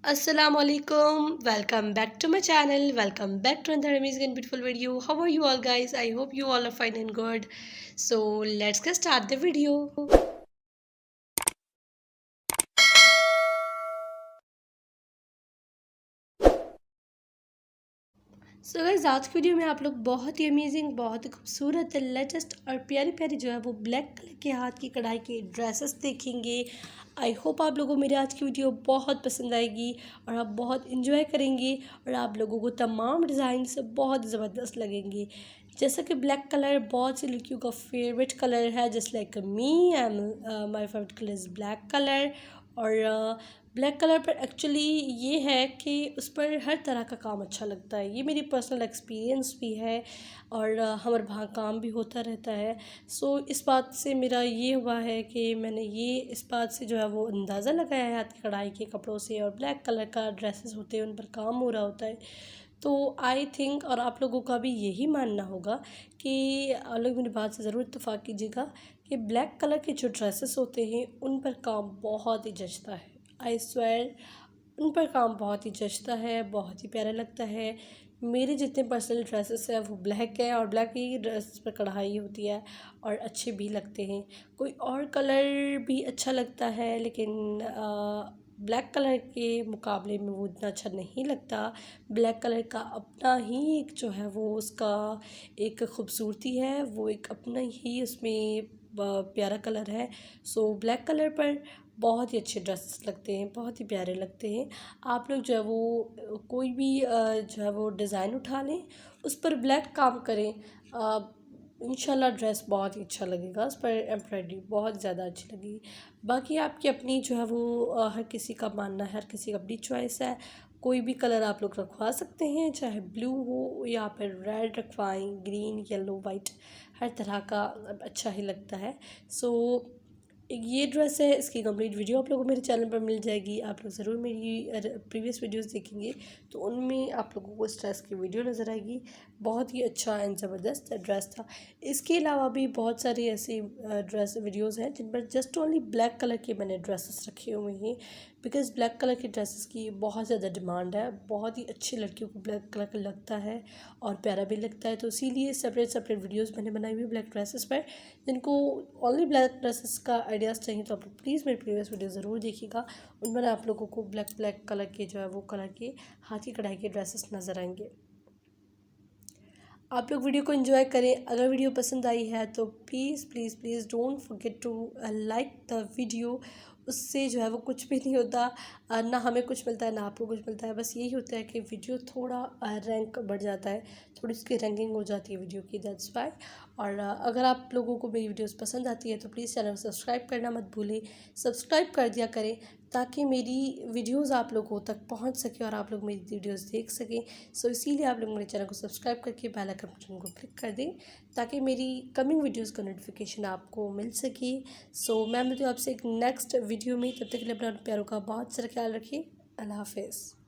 Assalamualaikum. Welcome back to my channel. Welcome back to another amazing and beautiful video. How are you all, guys? I hope you all are fine and good. So let's get start the video. So guys आज की video में आप लोग बहुत ही amazing, बहुत ही खूबसूरत, latest और प्यारी प्यारी जो है वो ब्लैक कलर के हाथ की कढ़ाई के ड्रेसेस देखेंगे। आई होप आप लोगों को मेरी आज की वीडियो बहुत पसंद आएगी और आप बहुत इंजॉय करेंगे और आप लोगों को तमाम डिज़ाइन से बहुत ज़बरदस्त लगेंगे। जैसा कि ब्लैक कलर बहुत सी लड़कियों का फेवरेट कलर है, just like me um my favourite colour is black colour. और ब्लैक कलर पर एक्चुअली ये है कि उस पर हर तरह का काम अच्छा लगता है। ये मेरी पर्सनल एक्सपीरियंस भी है और हमारे वहाँ काम भी होता रहता है। सो इस बात से मेरा ये हुआ है कि मैंने ये इस बात से जो है वो अंदाज़ा लगाया है हाथ की कढ़ाई के कपड़ों से, और ब्लैक कलर का ड्रेसेस होते हैं उन पर काम हो रहा होता है। तो आई थिंक और आप लोगों का भी यही मानना होगा कि आप लोग मेरी बात से ज़रूर इत्तेफाक कीजिएगा कि ब्लैक कलर के जो ड्रेसेस होते हैं उन पर काम बहुत ही जचता है। आई स्वेयर उन पर काम बहुत ही जचता है, बहुत ही प्यारा लगता है। मेरे जितने पर्सनल ड्रेसेस हैं वो ब्लैक है और ब्लैक ही ड्रेस पर कढ़ाई होती है और अच्छे भी लगते हैं। कोई और कलर भी अच्छा लगता है लेकिन ब्लैक कलर के मुकाबले में वो इतना अच्छा नहीं लगता। ब्लैक कलर का अपना ही एक जो है वो उसका एक खूबसूरती है, वो एक अपना ही उसमें प्यारा कलर है। सो ब्लैक कलर पर बहुत ही अच्छे ड्रेसेस लगते हैं, बहुत ही प्यारे लगते हैं। आप लोग जो है वो कोई भी जो है वो डिज़ाइन उठा लें, उस पर ब्लैक काम करें, इंशाल्लाह ड्रेस बहुत ही अच्छा लगेगा। उस पर एम्ब्रॉयडरी बहुत ज़्यादा अच्छी लगेगी। बाकी आपकी अपनी जो है वो हर किसी का मानना है, हर किसी की अपनी चॉइस है। कोई भी कलर आप लोग रखवा सकते हैं, चाहे ब्लू हो या फिर रेड रखवाएं, ग्रीन, येलो, वाइट, हर तरह का अच्छा ही लगता है। सो ये ड्रेस है, इसकी कंप्लीट वीडियो आप लोगों को मेरे चैनल पर मिल जाएगी। आप लोग ज़रूर मेरी प्रीवियस वीडियोस देखेंगे तो उनमें आप लोगों को इस ड्रेस की वीडियो नज़र आएगी। बहुत ही अच्छा एंड ज़बरदस्त ड्रेस था। इसके अलावा भी बहुत सारी ऐसी ड्रेस वीडियोस हैं जिन पर जस्ट ओनली ब्लैक कलर के मैंने ड्रेसेस रखे हुए हैं, बिकॉज़ ब्लैक कलर के ड्रेसेस की बहुत ज़्यादा डिमांड है। बहुत ही अच्छी लड़कियों को ब्लैक कलर का लगता है और प्यारा भी लगता है, तो इसीलिए सेपरेट सेपरेट वीडियोस मैंने बनाई हुई ब्लैक ड्रेसेस पर। जिनको ओनली ब्लैक ड्रेसेस का आइडियाज़ चाहिए तो आप लोग प्लीज़ मेरी प्रीवियस वीडियो ज़रूर देखिएगा। उनमें आप लोगों को ब्लैक ब्लैक कलर के जो है वो कलर के हाथ की कढ़ाई के ड्रेसेस नज़र आएंगे। आप लोग वीडियो को एंजॉय करें। अगर वीडियो पसंद आई है तो please please please don't forget to like the video. उससे जो है वो कुछ भी नहीं होता, ना हमें कुछ मिलता है ना आपको कुछ मिलता है। बस यही होता है कि वीडियो थोड़ा रैंक बढ़ जाता है, थोड़ी उसकी रैंकिंग हो जाती है वीडियो की, दैट्स वाई। और अगर आप लोगों को मेरी वीडियोस पसंद आती है तो प्लीज़ चैनल को सब्सक्राइब करना मत भूलें। सब्सक्राइब कर दिया करें ताकि मेरी वीडियोस आप लोगों तक पहुंच सके और आप लोग मेरी वीडियोस देख सकें। सो इसीलिए आप लोग मेरे चैनल को सब्सक्राइब करके बेल आइकन बटन को क्लिक कर दें ताकि मेरी कमिंग वीडियोस का नोटिफिकेशन आपको मिल सके। सो मैं मिलती हूँ आपसे एक नेक्स्ट वीडियो में, तब तक के लिए अपना प्यारों का बहुत सारा ख्याल रखिए। अल्लाह हाफिज़।